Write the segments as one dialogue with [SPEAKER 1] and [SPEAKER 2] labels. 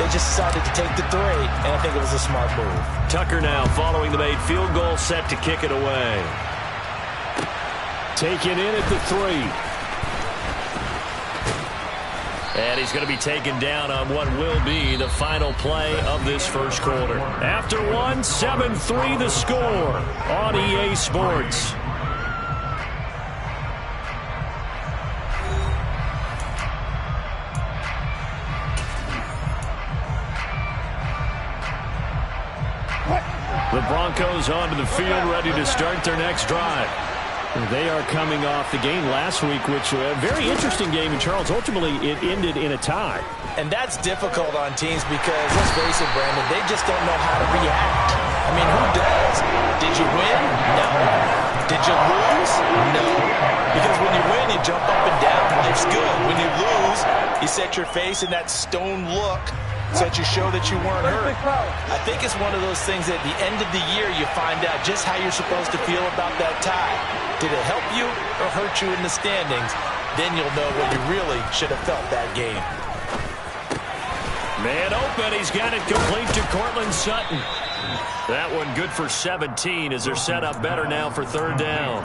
[SPEAKER 1] they just decided to take the 3, and I think it was a smart move.
[SPEAKER 2] Tucker now following the made field goal, set to kick it away.
[SPEAKER 3] Taken in at the 3.
[SPEAKER 2] And he's going to be taken down on what will be the final play of this first quarter. After one, 7-3 the score on EA Sports. The Broncos onto the field, ready to start their next drive.
[SPEAKER 3] They are coming off the game last week, which was a very interesting game in Charles. Ultimately, it ended in a tie.
[SPEAKER 1] And that's difficult on teams because, let's face it, Brandon, they just don't know how to react. I mean, who does? Did you win? No. Did you lose? No. Because when you win, you jump up and down. Life's good. When you lose, you set your face in that stone look so that you show that you weren't hurt. I think it's one of those things that at the end of the year you find out just how you're supposed to feel about that tie. Did it help you or hurt you in the standings? Then you'll know what you really should have felt that game.
[SPEAKER 2] Man open, he's got it complete to Courtland Sutton. That one good for 17 as they're set up better now for third down.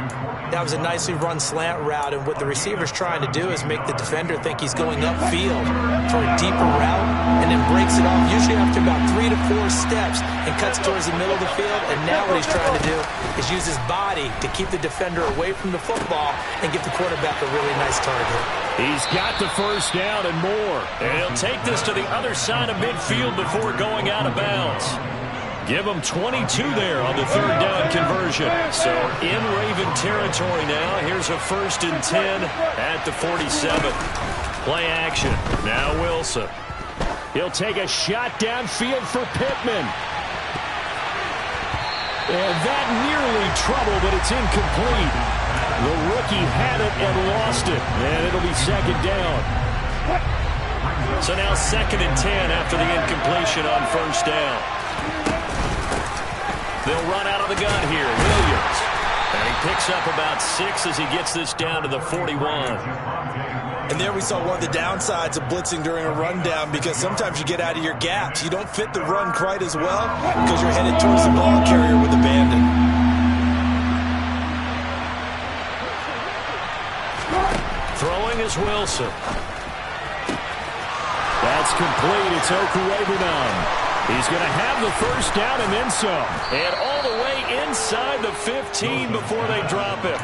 [SPEAKER 1] That was a nicely run slant route, and what the receiver's trying to do is make the defender think he's going upfield for a deeper route and then breaks it off, usually after about 3 to 4 steps, and cuts towards the middle of the field. And now what he's trying to do is use his body to keep the defender away from the football and give the quarterback a really nice target.
[SPEAKER 3] He's got the first down and more.
[SPEAKER 2] And he'll take this to the other side of midfield before going out of bounds. Give them 22 there on the third down conversion. So in Raven territory now. Here's a 1st and 10 at the 47. Play action. Now Wilson.
[SPEAKER 3] He'll take a shot downfield for Pittman. And that nearly trouble, but it's incomplete. The rookie had it and lost it. And it'll be second down.
[SPEAKER 2] So now 2nd and 10 after the incompletion on first down. They'll run out of the gun here. Williams. And he picks up about 6 as he gets this down to the 41.
[SPEAKER 1] And there we saw one of the downsides of blitzing during a rundown, because sometimes you get out of your gaps. You don't fit the run quite as well because you're headed towards the ball carrier with abandon.
[SPEAKER 2] Throwing is Wilson.
[SPEAKER 3] That's complete. It's Okuegbunam. He's going to have the first down and then some.
[SPEAKER 2] And all the way inside the 15 before they drop it.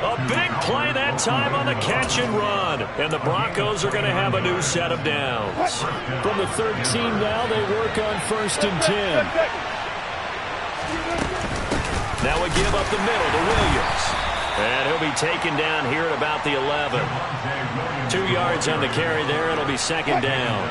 [SPEAKER 2] A big play that time on the catch and run. And the Broncos are going to have a new set of downs.
[SPEAKER 3] From the 13 now, they work on 1st and 10.
[SPEAKER 2] Now we give up the middle to Williams. And he'll be taken down here at about the 11. 2 yards on the carry there. It'll be second down.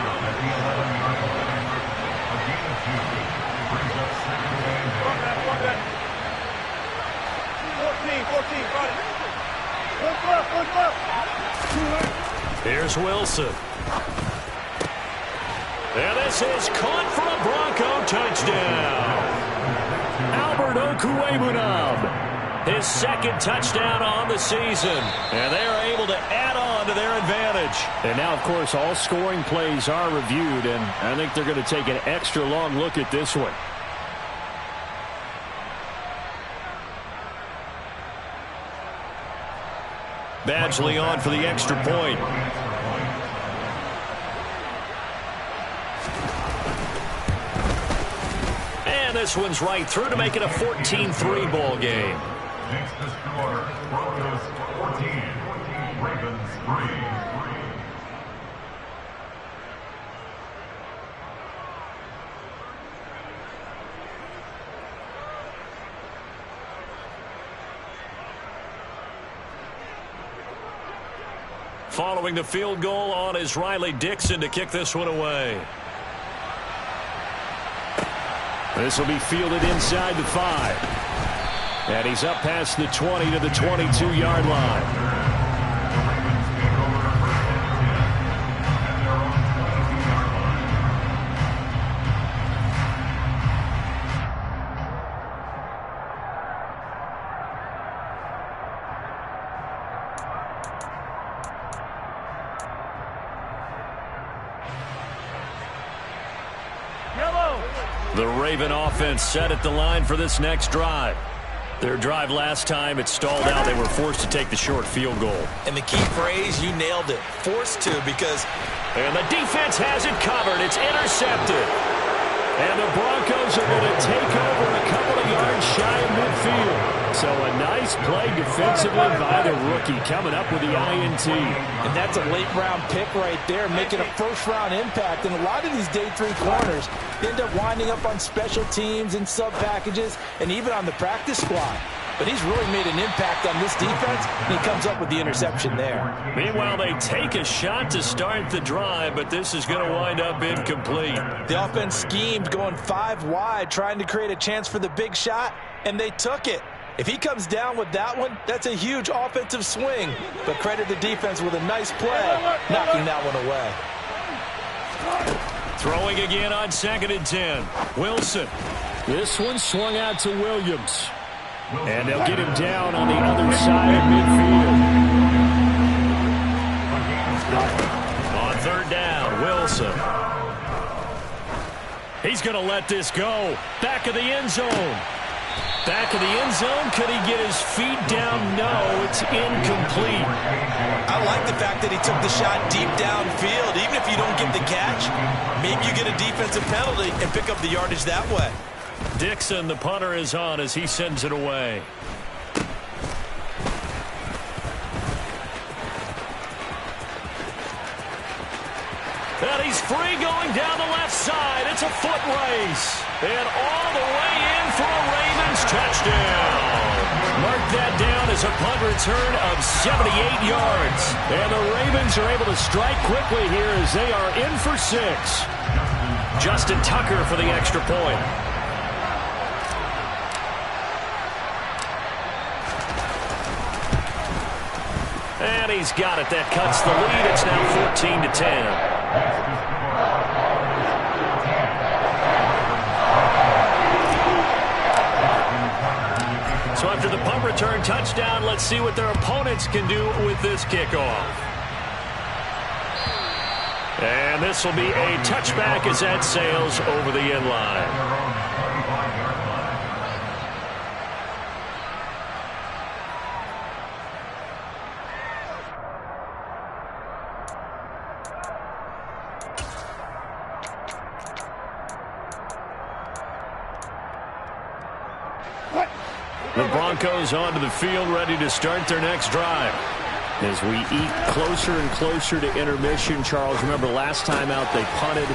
[SPEAKER 2] Here's Wilson. And this is caught for a Bronco touchdown. Albert Okuegbunam, his 2nd touchdown on the season. And they are able to add on to their advantage.
[SPEAKER 3] And now, of course, all scoring plays are reviewed, and I think they're going to take an extra long look at this one.
[SPEAKER 2] Badgley on for the extra point. And this one's right through to make it a 14-3 ball game.
[SPEAKER 4] Next to score, Broncos 14, Ravens 3.
[SPEAKER 2] Following the field goal on is Riley Dixon to kick this one away.
[SPEAKER 3] This will be fielded inside the 5. And he's up past the 20 to the 22-yard line.
[SPEAKER 2] The Raven offense set at the line for this next drive. Their drive last time, it stalled out. They were forced to take the short field goal.
[SPEAKER 1] And the key phrase, you nailed it. Forced to, because...
[SPEAKER 2] And the defense has it covered. It's intercepted. And the Broncos are going to take over a couple of yards shy of midfield. So a nice play defensively by the rookie, coming up with the INT.
[SPEAKER 5] And that's a late-round pick right there, making a first-round impact. And a lot of these day 3 corners end up winding up on special teams and sub-packages and even on the practice squad. But he's really made an impact on this defense, and he comes up with the interception there.
[SPEAKER 2] Meanwhile, they take a shot to start the drive, but this is going to wind up incomplete.
[SPEAKER 5] The offense schemed going 5 wide, trying to create a chance for the big shot, and they took it. If he comes down with that one, that's a huge offensive swing. But credit the defense with a nice play, knocking that one away.
[SPEAKER 2] Throwing again on 2nd and 10. Wilson. This one swung out to Williams. And they'll get him down on the other side of midfield. On 3rd down, Wilson. He's going to let this go. Back of the end zone. Back of the end zone. Could he get his feet down? No, it's incomplete.
[SPEAKER 1] I like the fact that he took the shot deep downfield. Even if you don't get the catch, maybe you get a defensive penalty and pick up the yardage that way.
[SPEAKER 2] Dixon, the punter, is on as he sends it away. And he's free going down the left side. It's a foot race. And all the way in for a Ravens touchdown. Mark that down as a punt return of 78 yards. And the Ravens are able to strike quickly here as they are in for 6. Justin Tucker for the extra point. And he's got it. That cuts the lead. It's now 14-10. So after the punt return touchdown, let's see what their opponents can do with this kickoff. And this will be a touchback as that sails over the end line. The Broncos onto the field, ready to start their next drive. As we eat closer and closer to intermission, Charles, remember last time out they punted.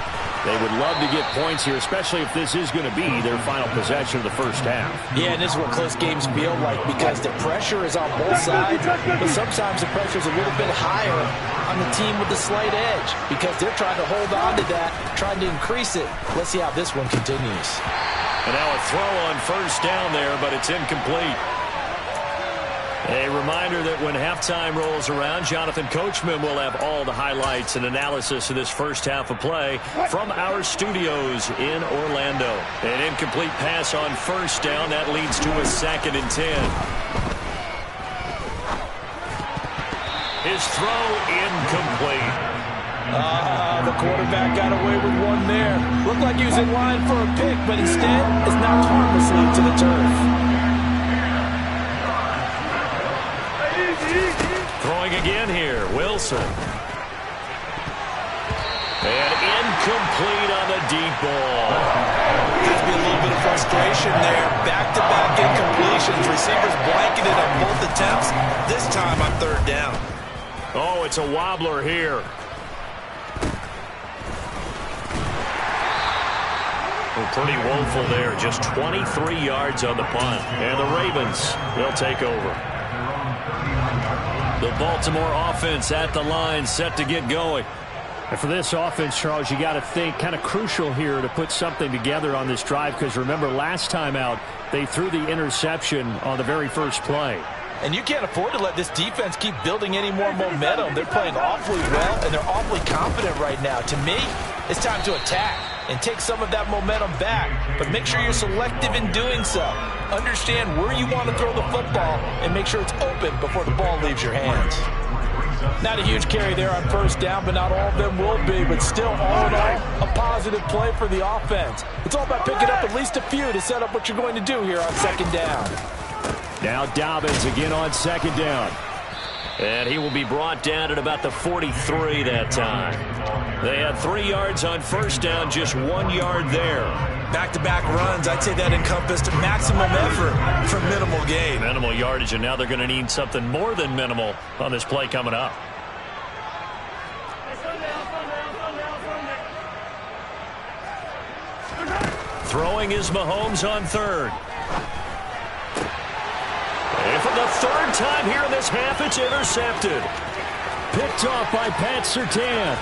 [SPEAKER 2] They would love to get points here, especially if this is going to be their final possession of the first half.
[SPEAKER 5] Yeah, and this is what close games feel like because the pressure is on both sides, but sometimes the pressure is a little bit higher on the team with the slight edge because they're trying to hold on to that, trying to increase it. Let's see how this one continues.
[SPEAKER 2] And now a throw on first down there, but it's incomplete. A reminder that when halftime rolls around, Jonathan Coachman will have all the highlights and analysis of this first half of play from our studios in Orlando. An incomplete pass on first down. That leads to a 2nd and 10. His throw incomplete.
[SPEAKER 5] The quarterback got away with one there. Looked like he was in line for a pick, but instead is knocked harmlessly to the turf.
[SPEAKER 2] Throwing again here, Wilson. And incomplete on the deep ball.
[SPEAKER 1] Could be a little bit of frustration there. Back-to-back incompletions. Receivers blanketed on both attempts. This time on 3rd down.
[SPEAKER 2] Oh, it's a wobbler here. Well, pretty woeful there. Just 23 yards on the punt. And the Ravens, they'll take over. The Baltimore offense at the line, set to get going. And for this offense, Charles, you got to think kind of crucial here to put something together on this drive because remember last time out, they threw the interception on the very first play.
[SPEAKER 5] And you can't afford to let this defense keep building any more momentum. They're playing awfully well, and they're awfully confident right now. To me, it's time to attack and take some of that momentum back. But make sure you're selective in doing so. Understand where you want to throw the football and make sure it's open before the ball leaves your hands. Not a huge carry there on first down, but not all of them will be. But still, all in all, a positive play for the offense. It's all about picking up at least a few to set up what you're going to do here on second down.
[SPEAKER 3] Now Dobbins again on second down.
[SPEAKER 2] And he will be brought down at about the 43 that time. They had 3 yards on first down, just 1 yard there.
[SPEAKER 1] Back-to-back runs, I'd say that encompassed maximum effort for minimal gain.
[SPEAKER 2] Minimal yardage, and now they're going to need something more than minimal on this play coming up. Throwing is Mahomes on third. And for the third time here in this half, it's intercepted.
[SPEAKER 3] Picked off by Pat Surtain.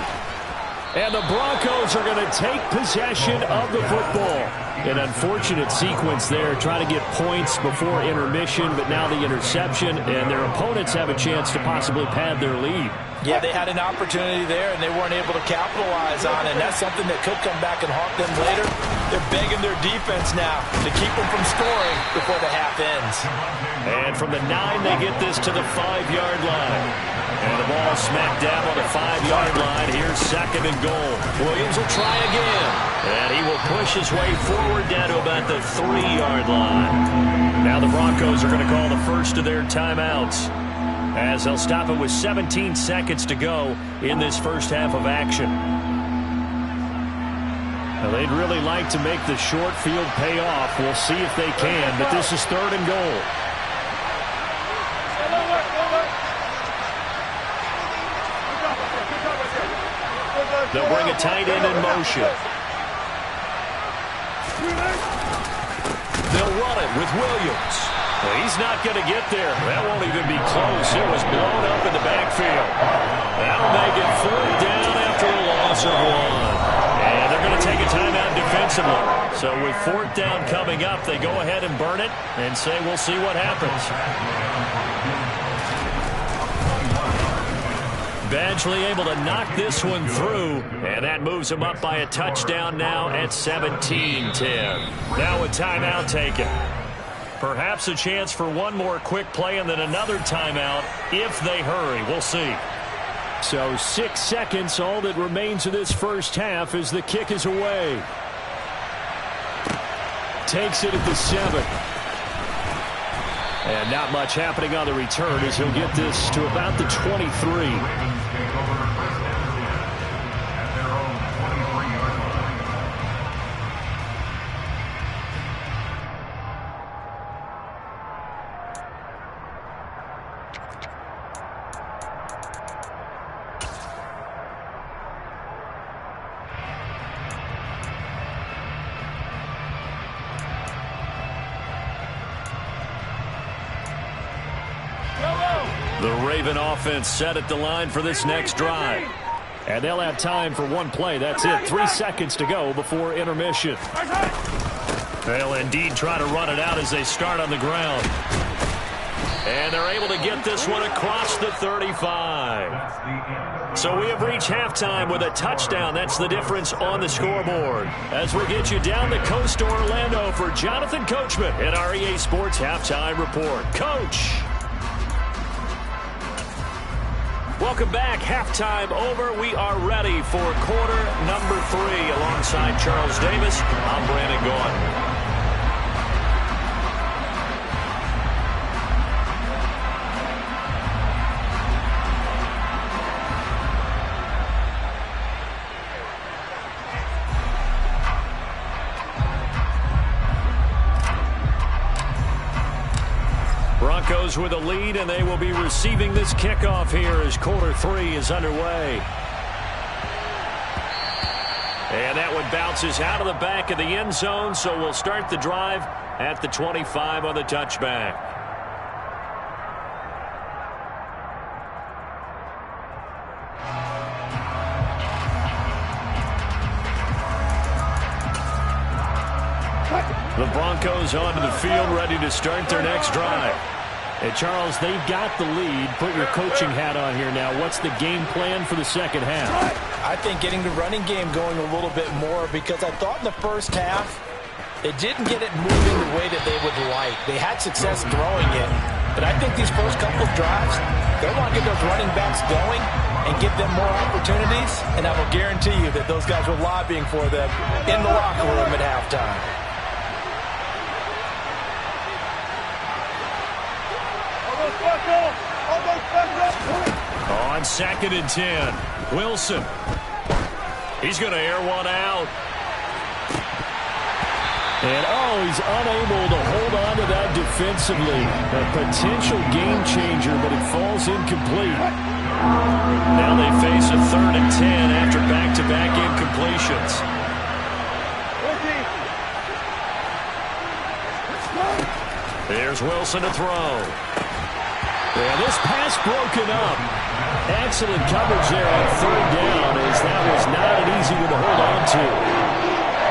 [SPEAKER 3] And the Broncos are going to take possession of the football. An unfortunate sequence there, trying to get points before intermission, but now the interception, and their opponents have a chance to possibly pad their lead.
[SPEAKER 5] Yeah, they had an opportunity there, and they weren't able to capitalize on it. And that's something that could come back and haunt them later. They're begging their defense now to keep them from scoring before the half ends.
[SPEAKER 2] And from the 9, they get this to the 5-yard line. And the ball smacked down on the 5-yard line. Here's second and goal. Williams will try again. And he will push his way forward down to about the 3-yard line. Now the Broncos are going to call the first of their timeouts, as they'll stop it with 17 seconds to go in this first half of action.
[SPEAKER 3] Now they'd really like to make the short field pay off. We'll see if they can, but this is third and goal.
[SPEAKER 2] They'll bring a tight end in motion. They'll run it with Williams. Well, he's not going to get there. That won't even be close. It was blown up in the backfield. That'll make it 4th down after a loss of 1. And they're going to take a timeout defensively. So with 4th down coming up, they go ahead and burn it and say, we'll see what happens. Badgley able to knock this one through, and that moves him up by a touchdown now at 17-10. Now a timeout taken. Perhaps a chance for one more quick play and then another timeout if they hurry. We'll see.
[SPEAKER 3] So 6 seconds, all that remains of this first half as the kick is away. Takes it at the 7. And not much happening on the return as he'll get this to about the 23.
[SPEAKER 2] The Raven offense set at the line for this next drive.
[SPEAKER 3] And they'll have time for one play. That's it. 3 seconds to go before intermission.
[SPEAKER 2] They'll indeed try to run it out as they start on the ground. And they're able to get this one across the 35. So we have reached halftime with a touchdown. That's the difference on the scoreboard. As we get you down the coast to Orlando for Jonathan Coachman in our EA Sports Halftime Report. Coach. Welcome back. Halftime over. We are ready for quarter number 3 alongside Charles Davis. I'm Brandon Gaudin. Broncos with a lead, and they will be receiving this kickoff here as quarter 3 is underway. And that one bounces out of the back of the end zone, so we'll start the drive at the 25 on the touchback. The Broncos onto the field, ready to start their next drive.
[SPEAKER 3] Hey, Charles, they've got the lead. Put your coaching hat on here now. What's the game plan for the second half?
[SPEAKER 5] I think getting the running game going a little bit more, because I thought in the first half it didn't get it moving the way that they would like. They had success throwing it, But I think these first couple of drives, they want to get those running backs going and give them more opportunities. And I will guarantee you that those guys were lobbying for them in the locker room at halftime.
[SPEAKER 2] On 2nd and 10, Wilson. He's going to air one out.
[SPEAKER 3] And, he's unable to hold on to that defensively. A potential game changer, but it falls incomplete.
[SPEAKER 2] Now they face a 3rd and 10 after back-to-back incompletions. There's Wilson to throw.
[SPEAKER 3] Yeah, this pass broken up. Excellent coverage there on 3rd down, as that was not an easy one to hold on to.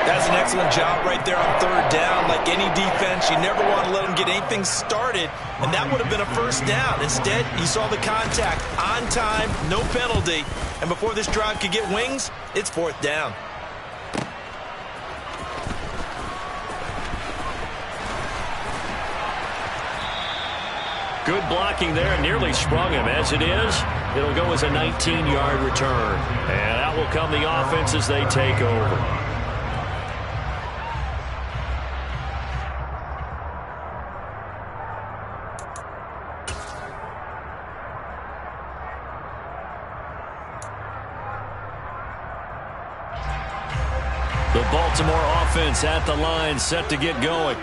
[SPEAKER 1] That's an excellent job right there on 3rd down. Like any defense, you never want to let them get anything started, and that would have been a 1st down. Instead, you saw the contact on time, no penalty, and before this drive could get wings, it's 4th down.
[SPEAKER 2] Good blocking there, nearly sprung him. As it is, it'll go as a 19-yard return. And out will come the offense as they take over. The Baltimore offense at the line, set to get going.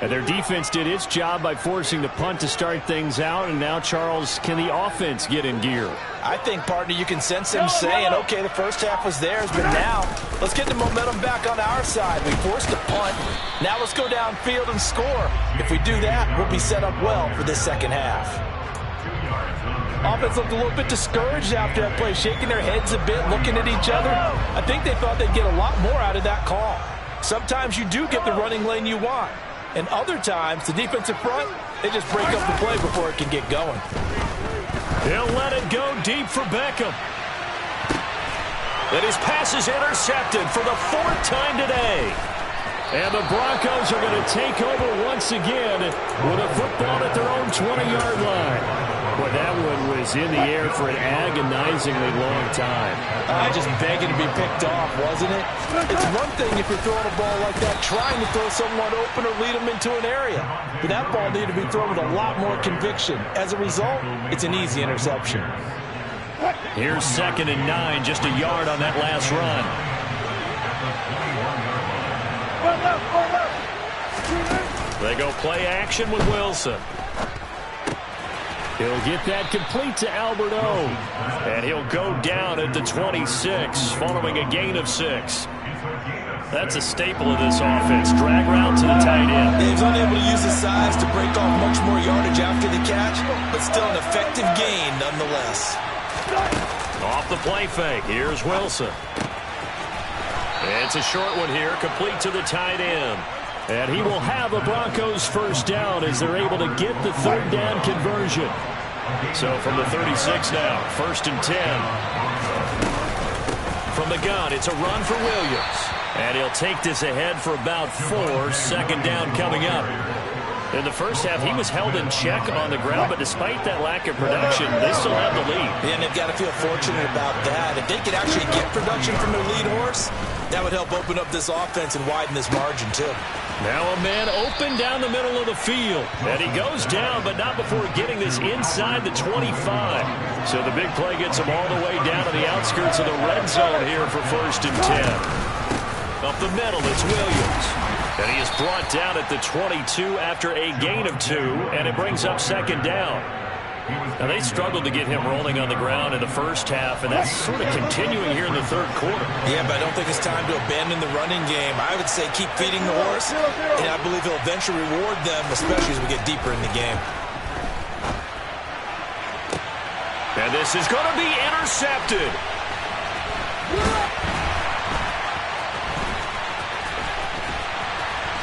[SPEAKER 3] And their defense did its job by forcing the punt to start things out. And now, Charles, can the offense get in gear?
[SPEAKER 5] I think, partner, you can sense him saying, okay, the first half was theirs, but now let's get the momentum back on our side. We forced a punt. Now let's go downfield and score. If we do that, we'll be set up well for this second half. Offense looked a little bit discouraged after that play, shaking their heads a bit, looking at each other. I think they thought they'd get a lot more out of that call. Sometimes you do get the running lane you want. And other times, the defensive front, they just break up the play before it can get going.
[SPEAKER 2] He'll let it go deep for Beckham. And his pass is intercepted for the 4th time today.
[SPEAKER 3] And the Broncos are going to take over once again with a football at their own 20-yard line. Boy, that one was in the air for an agonizingly long time.
[SPEAKER 5] Just begging to be picked off, wasn't it? It's one thing if you're throwing a ball like that, trying to throw someone open or lead them into an area. But that ball needed to be thrown with a lot more conviction. As a result, it's an easy interception.
[SPEAKER 2] Here's 2nd and 9, just a yard on that last run. They go play action with Wilson.
[SPEAKER 3] He'll get that complete to Albert O.
[SPEAKER 2] And he'll go down at the 26, following a gain of 6. That's a staple of this offense. Drag route to the tight end.
[SPEAKER 1] He was unable to use his size to break off much more yardage after the catch, but still an effective gain nonetheless.
[SPEAKER 2] Off the play fake. Here's Wilson. It's a short one here, complete to the tight end.
[SPEAKER 3] And he will have a Broncos 1st down as they're able to get the 3rd down conversion.
[SPEAKER 2] So from the 36 now, 1st and 10. From the gun, it's a run for Williams. And he'll take this ahead for about 4. 2nd down coming up. In the first half, he was held in check on the ground, but despite that lack of production, they still have the lead.
[SPEAKER 1] Yeah, and they've got to feel fortunate about that. If they could actually get production from their lead horse, that would help open up this offense and widen this margin, too.
[SPEAKER 2] Now a man open down the middle of the field. And he goes down, but not before getting this inside the 25. So the big play gets him all the way down to the outskirts of the red zone here for 1st and 10. Up the middle, it's Williams. And he is brought down at the 22 after a gain of 2, and it brings up 2nd down. Now, they struggled to get him rolling on the ground in the first half, and that's sort of continuing here in the 3rd quarter.
[SPEAKER 1] Yeah, but I don't think it's time to abandon the running game. I would say keep feeding the horse, and I believe he'll eventually reward them, especially as we get deeper in the game.
[SPEAKER 2] And this is going to be intercepted.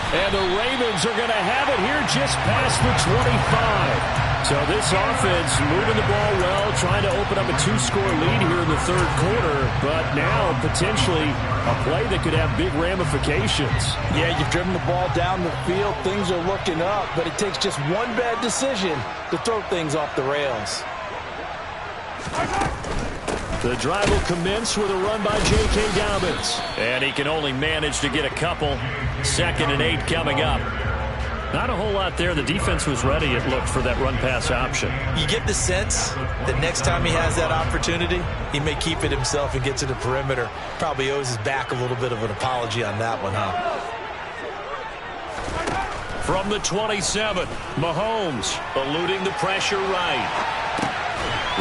[SPEAKER 3] And the Ravens are going to have it here just past the 25. So this offense moving the ball well, trying to open up a 2-score lead here in the third quarter, but now potentially a play that could have big ramifications.
[SPEAKER 5] Yeah, you've driven the ball down the field. Things are looking up, but it takes just one bad decision to throw things off the rails.
[SPEAKER 3] The drive will commence with a run by J.K. Dobbins.
[SPEAKER 2] And he can only manage to get a couple. 2nd and 8 coming up.
[SPEAKER 3] Not a whole lot there. The defense was ready, it looked, for that run-pass option.
[SPEAKER 1] You get the sense that next time he has that opportunity, he may keep it himself and get to the perimeter. Probably owes his back a little bit of an apology on that one, huh?
[SPEAKER 2] From the 27, Mahomes eluding the pressure right.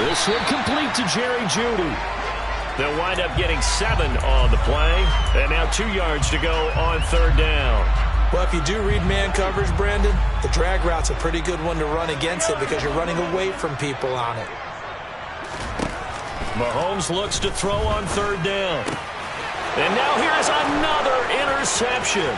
[SPEAKER 3] This one complete to Jerry Jeudy.
[SPEAKER 2] They'll wind up getting 7 on the play. And now 2 yards to go on 3rd down.
[SPEAKER 1] Well, if you do read man coverage, Brandon, the drag route's a pretty good one to run against it because you're running away from people on it.
[SPEAKER 2] Mahomes looks to throw on 3rd down. And now here's another interception.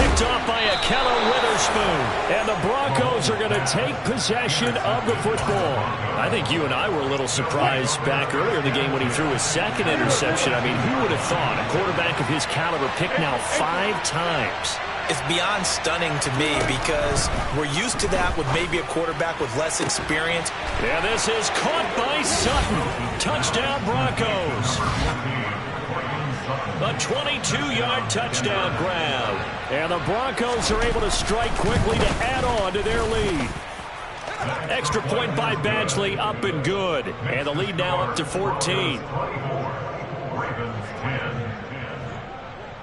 [SPEAKER 2] Picked off by Ahkello Witherspoon.
[SPEAKER 3] And the Broncos are going to take possession of the football.
[SPEAKER 2] I think you and I were a little surprised back earlier in the game when he threw his 2nd interception. I mean, who would have thought a quarterback of his caliber picked now 5 times?
[SPEAKER 1] It's beyond stunning to me because we're used to that with maybe a quarterback with less experience.
[SPEAKER 2] And this is caught by Sutton. Touchdown, Broncos. A 22-yard touchdown grab.
[SPEAKER 3] And the Broncos are able to strike quickly to add on to their lead.
[SPEAKER 2] Extra point by Badgley, up and good. And the lead now up to 14.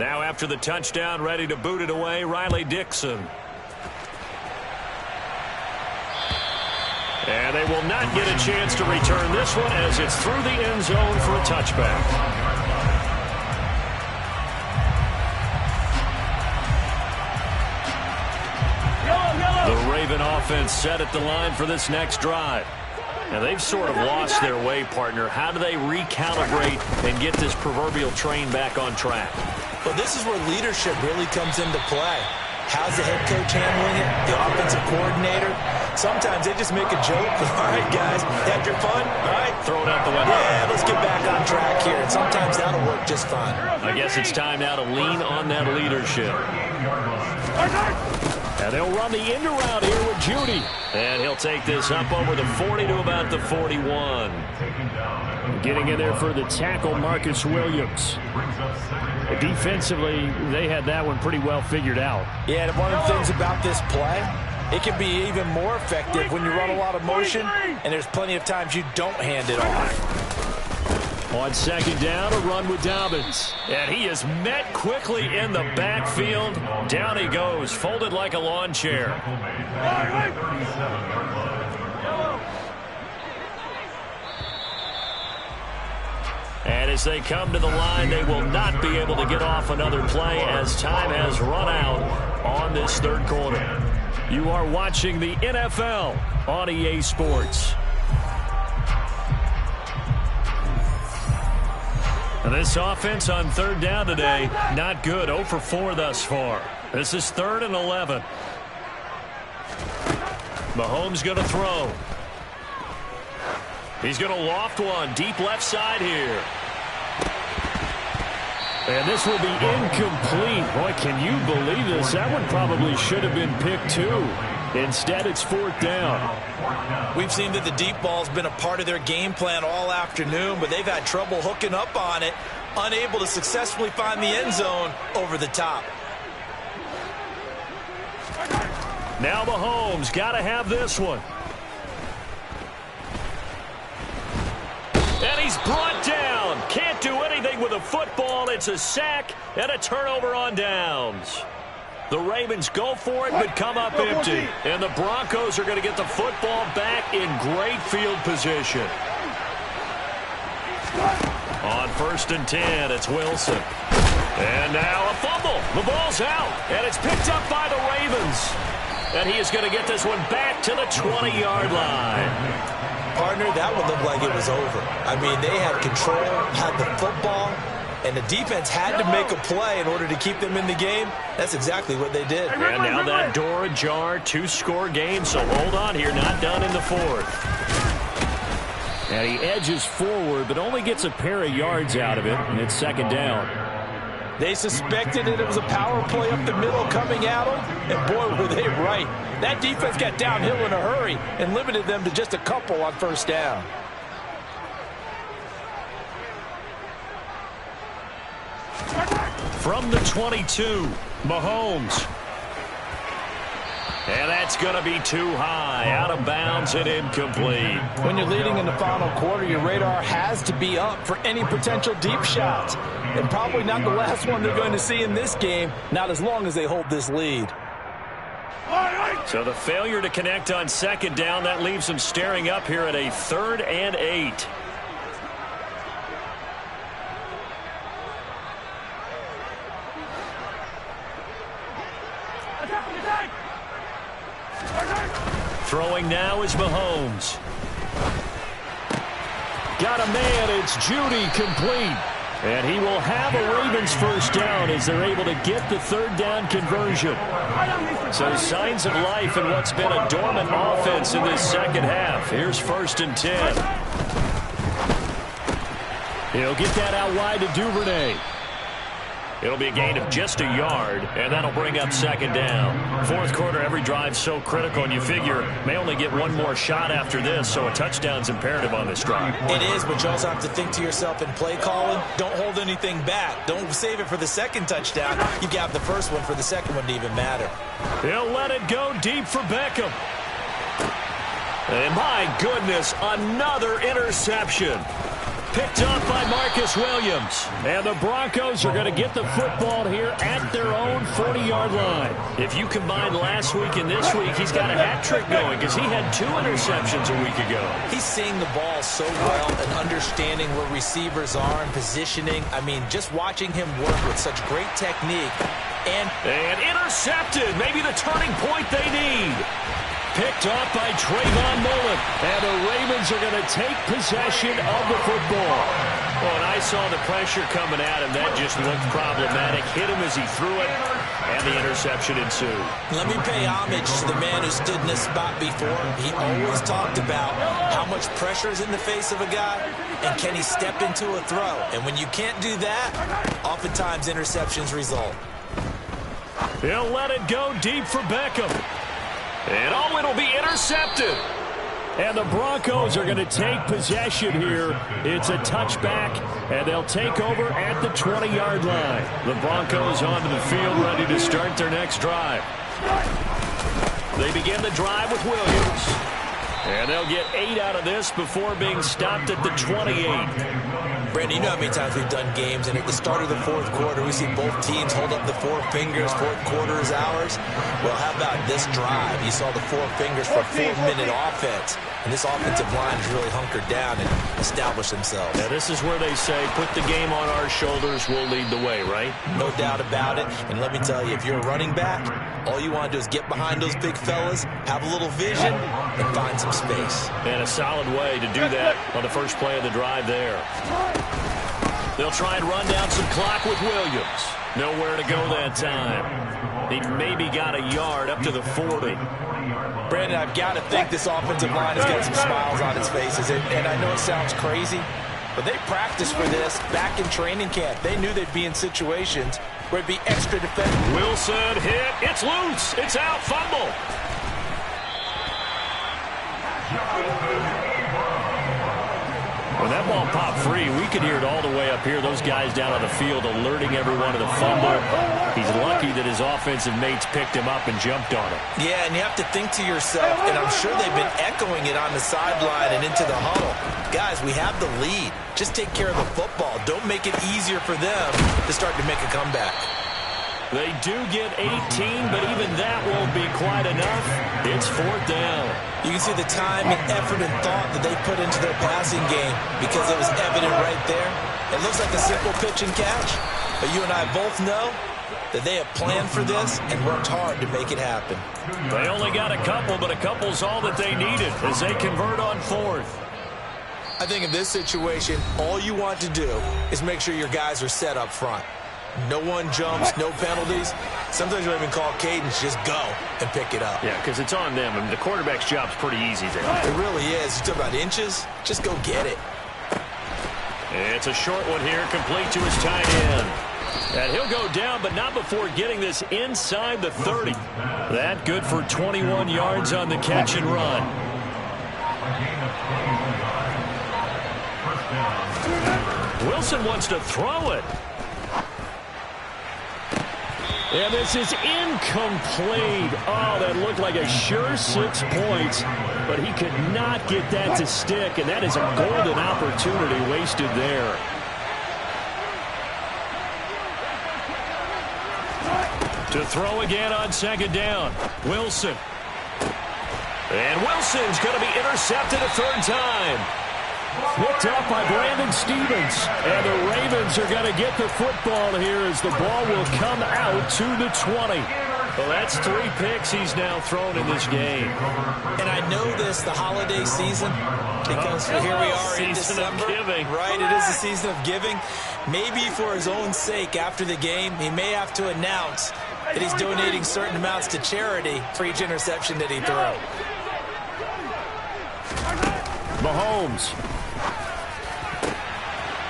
[SPEAKER 2] Now after the touchdown, ready to boot it away, Riley Dixon. And they will not get a chance to return this one as it's through the end zone for a touchback. The Raven offense set at the line for this next drive. Now, they've sort of lost their way, partner. How do they recalibrate and get this proverbial train back on track?
[SPEAKER 1] Well, this is where leadership really comes into play. How's the head coach handling it? The offensive coordinator? Sometimes they just make a joke. All right, guys, had your fun? All right.
[SPEAKER 2] Throw it out the window.
[SPEAKER 1] Yeah, let's get back on track here. And sometimes that'll work just fine.
[SPEAKER 2] I guess it's time now to lean on that leadership.
[SPEAKER 3] And they'll run the end around here with Jeudy.
[SPEAKER 2] And he'll take this up over the 40 to about the 41.
[SPEAKER 3] Getting in there for the tackle, Marcus Williams. Defensively, they had that one pretty well figured out.
[SPEAKER 5] Yeah, and one of the things about this play, it can be even more effective when you run a lot of motion, and there's plenty of times you don't hand it off.
[SPEAKER 3] On 2nd down, a run with Dobbins.
[SPEAKER 2] And he is met quickly in the backfield. Down he goes, folded like a lawn chair. And as they come to the line, they will not be able to get off another play as time has run out on this 3rd quarter.
[SPEAKER 3] You are watching the NFL on EA Sports.
[SPEAKER 2] And this offense on 3rd down today, not good. 0 for 4 thus far. This is 3rd and 11. Mahomes going to throw. He's going to loft one deep left side here.
[SPEAKER 3] And this will be incomplete. Boy, can you believe this? That one probably should have been picked too. Instead, it's 4th down.
[SPEAKER 1] We've seen that the deep ball's been a part of their game plan all afternoon, but they've had trouble hooking up on it, unable to successfully find the end zone over the top.
[SPEAKER 2] Now Mahomes got to have this one. And he's brought down. Can't do anything with a football. It's a sack and a turnover on downs. The Ravens go for it, but come up empty. And the Broncos are going to get the football back in great field position. On 1st and 10, it's Wilson. And now a fumble. The ball's out, and it's picked up by the Ravens. And he is going to get this one back to the 20-yard line.
[SPEAKER 1] Partner, that would look like it was over. I mean, they had control, had the football, and the defense had to make a play in order to keep them in the game. That's exactly what they did.
[SPEAKER 2] And now that door ajar, 2-score game, so hold on here, not done in the fourth.
[SPEAKER 3] And he edges forward, but only gets a pair of yards out of it, and it's second down.
[SPEAKER 5] They suspected that it was a power play up the middle coming at them, and boy, were they right. That defense got downhill in a hurry and limited them to just a couple on first down.
[SPEAKER 2] From the 22, Mahomes. And that's going to be too high, out of bounds and incomplete.
[SPEAKER 5] When you're leading in the final quarter, your radar has to be up for any potential deep shots. And probably not the last one they're going to see in this game, not as long as they hold this lead.
[SPEAKER 2] So the failure to connect on second down, that leaves them staring up here at a 3rd and 8. Throwing now is Mahomes.
[SPEAKER 3] Got a man, it's Judy, complete. And he will have a Ravens first down as they're able to get the 3rd down conversion.
[SPEAKER 2] So signs of life in what's been a dormant offense in this second half. Here's 1st and 10.
[SPEAKER 3] He'll get that out wide to Duvernay.
[SPEAKER 2] It'll be a gain of just a yard, and that'll bring up second down. Fourth quarter, every drive's so critical, and you figure may only get one more shot after this, so a touchdown's imperative on this drive.
[SPEAKER 1] It is, but you also have to think to yourself in play calling, don't hold anything back. Don't save it for the second touchdown. You got the first one for the second one to even matter.
[SPEAKER 2] He'll let it go deep for Beckham. And my goodness, another interception. Picked up by Marcus Williams.
[SPEAKER 3] And the Broncos are going to get the football here at their own 40-yard line.
[SPEAKER 2] If you combine last week and this week, he's got a hat trick going because he had 2 interceptions a week ago.
[SPEAKER 1] He's seeing the ball so well and understanding where receivers are and positioning. I mean, just watching him work with such great technique. And
[SPEAKER 2] intercepted. Maybe the turning point they need. Picked off by Trayvon Mullen.
[SPEAKER 3] And the Ravens are going to take possession of the football.
[SPEAKER 2] Well, and I saw the pressure coming at him. That just looked problematic. Hit him as he threw it, and the interception ensued.
[SPEAKER 1] Let me pay homage to the man who stood in this spot before. He always talked about how much pressure is in the face of a guy, and can he step into a throw. And when you can't do that, oftentimes interceptions result.
[SPEAKER 2] He'll let it go deep for Beckham. And it'll be intercepted.
[SPEAKER 3] And the Broncos are going to take possession here. It's a touchback, and they'll take over at the 20-yard line.
[SPEAKER 2] The Broncos onto the field, ready to start their next drive. They begin the drive with Williams. And they'll get 8 out of this before being stopped at the 28.
[SPEAKER 1] Brandon, you know how many times we've done games, and at the start of the fourth quarter, we see both teams hold up the 4 fingers, fourth quarter is ours. Well, how about this drive? You saw the 4 fingers for a 4-minute offense, and this offensive line has really hunkered down and established themselves.
[SPEAKER 2] Now, this is where they say, put the game on our shoulders, we'll lead the way, right?
[SPEAKER 1] No doubt about it, and let me tell you, if you're a running back, all you want to do is get behind those big fellas, have a little vision, and find some space.
[SPEAKER 2] And a solid way to do that on the first play of the drive there. They'll try and run down some clock with Williams. Nowhere to go that time. He maybe got a yard up to the 40.
[SPEAKER 5] Brandon, I've got to think this offensive line has got some smiles on its faces. And I know it sounds crazy, but they practiced for this back in training camp. They knew they'd be in situations where it'd be extra defensive.
[SPEAKER 2] Wilson hit. It's loose. It's out. Fumble. When that ball popped free, we could hear it all the way up here. Those guys down on the field alerting everyone of the fumble. He's lucky that his offensive mates picked him up and jumped on him.
[SPEAKER 1] Yeah, and you have to think to yourself, and I'm sure they've been echoing it on the sideline and into the huddle. Guys, we have the lead. Just take care of the football. Don't make it easier for them to start to make a comeback.
[SPEAKER 2] They do get 18, but even that won't be quite enough. It's 4th down.
[SPEAKER 1] You can see the time and effort and thought that they put into their passing game because it was evident right there. It looks like a simple pitch and catch, but you and I both know that they have planned for this and worked hard to make it happen.
[SPEAKER 2] They only got a couple, but a couple's all that they needed as they convert on 4th.
[SPEAKER 1] I think in this situation, all you want to do is make sure your guys are set up front. No one jumps, no penalties. Sometimes you don't even call cadence, just go and pick it up.
[SPEAKER 2] Yeah, because it's on them. I mean, the quarterback's job's pretty easy there.
[SPEAKER 1] It really is. You talk about inches, just go get it.
[SPEAKER 2] It's a short one here, complete to his tight end. And he'll go down, but not before getting this inside the 30. That good for 21 yards on the catch and run. Wilson wants to throw it.
[SPEAKER 3] And this is incomplete. Oh, that looked like a sure 6 points, but he could not get that to stick, and that is a golden opportunity wasted there. To throw again on second down, Wilson. And Wilson's going to be intercepted a third time. Picked up by Brandon Stephens. And the Ravens are going to get the football here as the ball will come out to the 20.
[SPEAKER 2] Well, that's 3 picks he's now thrown in this game.
[SPEAKER 1] And I know this, the holiday season, because here we are in December.
[SPEAKER 2] Season of giving.
[SPEAKER 1] Right, it is the season of giving. Maybe for his own sake after the game, he may have to announce that he's donating certain amounts to charity for each interception that he threw.
[SPEAKER 3] Mahomes.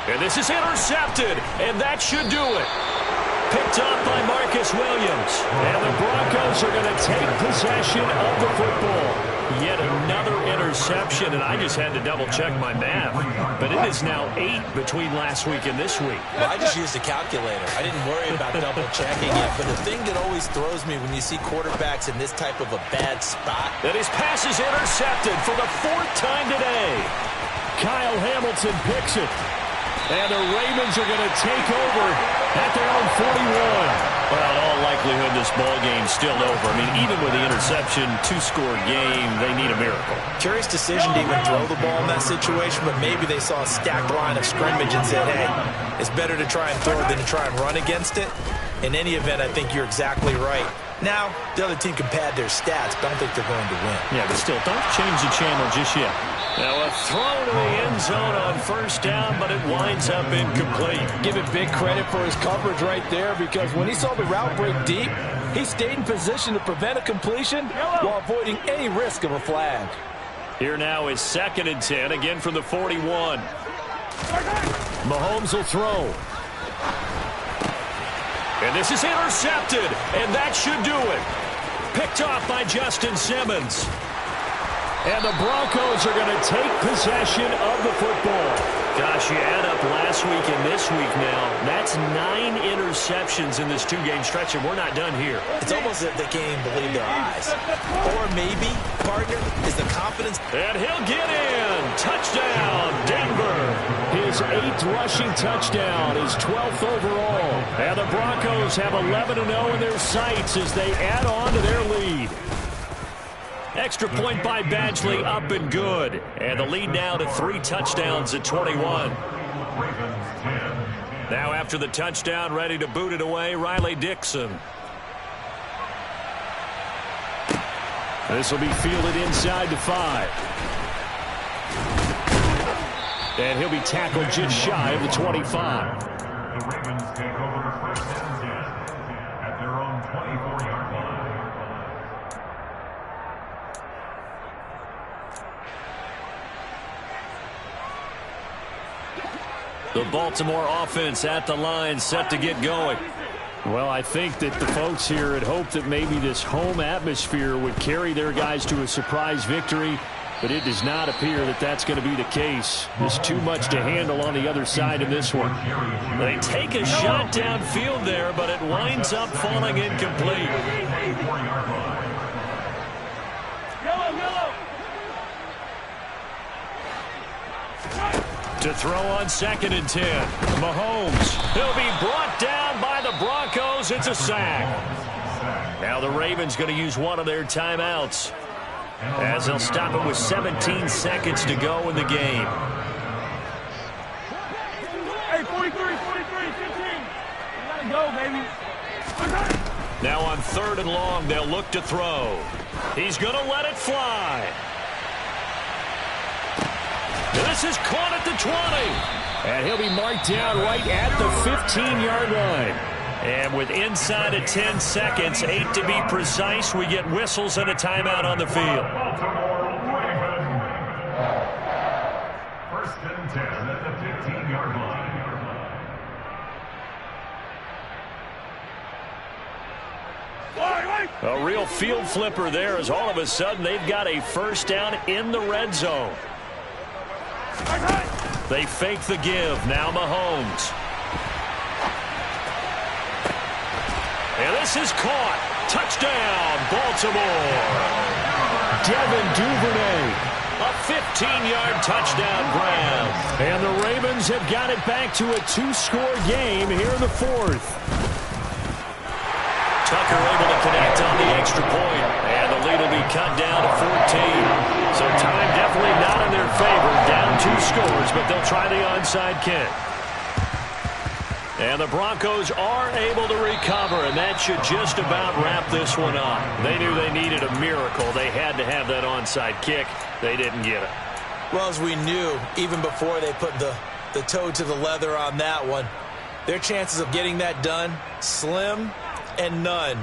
[SPEAKER 2] And this is intercepted, and that should do it. Picked up by Marcus Williams.
[SPEAKER 3] And the Broncos are going to take possession of the football.
[SPEAKER 2] Yet another interception, and I just had to double-check my math. But it is now 8 between last week and this week.
[SPEAKER 1] Well, I just used a calculator. I didn't worry about double-checking it. But the thing that always throws me when you see quarterbacks in this type of a bad spot.
[SPEAKER 2] That his pass is intercepted for the 4th time today.
[SPEAKER 3] Kyle Hamilton picks it. And the Ravens are going to take over at their own 41.
[SPEAKER 2] Well, in all likelihood, this ball game's still over. I mean, even with the interception, 2-score game, they need a miracle.
[SPEAKER 1] Curious decision to even throw the ball in that situation, but maybe they saw a stacked line of scrimmage and said, hey, it's better to try and throw it than to try and run against it. In any event, I think you're exactly right. Now, the other team can pad their stats, but I don't think they're going to win.
[SPEAKER 2] Yeah, but still, don't change the channel just yet. Now a throw to the end zone on first down, but it winds up incomplete.
[SPEAKER 5] Give it big credit for his coverage right there, because when he saw the route break deep, he stayed in position to prevent a completion while avoiding any risk of a flag.
[SPEAKER 2] Here now is 2nd and 10, again from the 41.
[SPEAKER 3] Mahomes will throw.
[SPEAKER 2] And this is intercepted, and that should do it. Picked off by Justin Simmons.
[SPEAKER 3] And the Broncos are going to take possession of the football.
[SPEAKER 2] Gosh, you add up last week and this week now. That's 9 interceptions in this 2-game stretch, and we're not done here.
[SPEAKER 1] It's almost as if they can't even believe their eyes. Or maybe, partner, is the confidence.
[SPEAKER 2] And he'll get in. Touchdown, Denver.
[SPEAKER 3] His 8th rushing touchdown, his 12th overall. And the Broncos have 11-0 in their sights as they add on to their lead.
[SPEAKER 2] Extra point by Badgley, up and good. And the lead now to 3 touchdowns at 21. Now after the touchdown, ready to boot it away, Riley Dixon.
[SPEAKER 3] This will be fielded inside the 5. And he'll be tackled just shy of the 25.
[SPEAKER 4] The Ravens take over first and 10 at their own 24-yard line.
[SPEAKER 2] The Baltimore offense at the line, set to get going.
[SPEAKER 3] Well, I think that the folks here had hoped that maybe this home atmosphere would carry their guys to a surprise victory, but it does not appear that that's going to be the case. There's too much to handle on the other side in this one.
[SPEAKER 2] They take a shot downfield there, but it winds up falling incomplete. To throw on 2nd and 10. Mahomes. He'll be brought down by the Broncos. It's a sack. Now the Ravens going to use one of their timeouts, as they'll stop it with 17 seconds to go in the game.
[SPEAKER 6] Hey, 43, 15. Let it go, baby.
[SPEAKER 2] Now on 3rd and long, they'll look to throw. He's going to let it fly. This is caught at the 20.
[SPEAKER 3] And he'll be marked down right at the 15-yard line.
[SPEAKER 2] And with inside of 10 seconds, 8 to be precise, we get whistles and a timeout on the field.
[SPEAKER 4] First and 10 at the 15-yard line.
[SPEAKER 2] A real field flipper there as all of a sudden they've got a first down in the red zone. They fake the give. Now Mahomes. And this is caught. Touchdown, Baltimore.
[SPEAKER 3] Devin Duvernay.
[SPEAKER 2] A 15-yard touchdown grab.
[SPEAKER 3] And the Ravens have got it back to a 2-score game here in the fourth.
[SPEAKER 2] Tucker able to connect on the extra point. And the lead will be cut down to 14. So time definitely not in their favor. Down 2 scores, but they'll try the onside kick. And the Broncos are able to recover, and that should just about wrap this one up. They knew they needed a miracle. They had to have that onside kick. They didn't get it.
[SPEAKER 5] Well, as we knew, even before they put the toe to the leather on that one, their chances of getting that done, slim and none.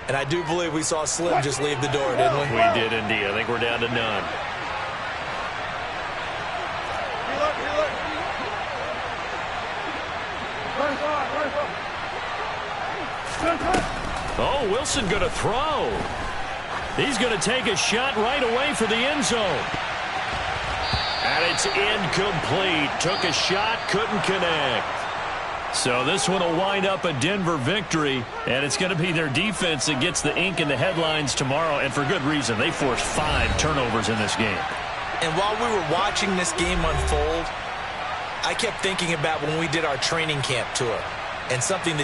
[SPEAKER 5] And I do believe we saw Slim just leave the door, didn't we?
[SPEAKER 2] We did indeed. I think we're down to none. Oh, Wilson going to throw. He's going to take a shot right away for the end zone. And it's incomplete. Took a shot, couldn't connect. So this one will wind up a Denver victory, and it's going to be their defense that gets the ink in the headlines tomorrow, and for good reason. They forced 5 turnovers in this game.
[SPEAKER 5] And while we were watching this game unfold, I kept thinking about when we did our training camp tour and something that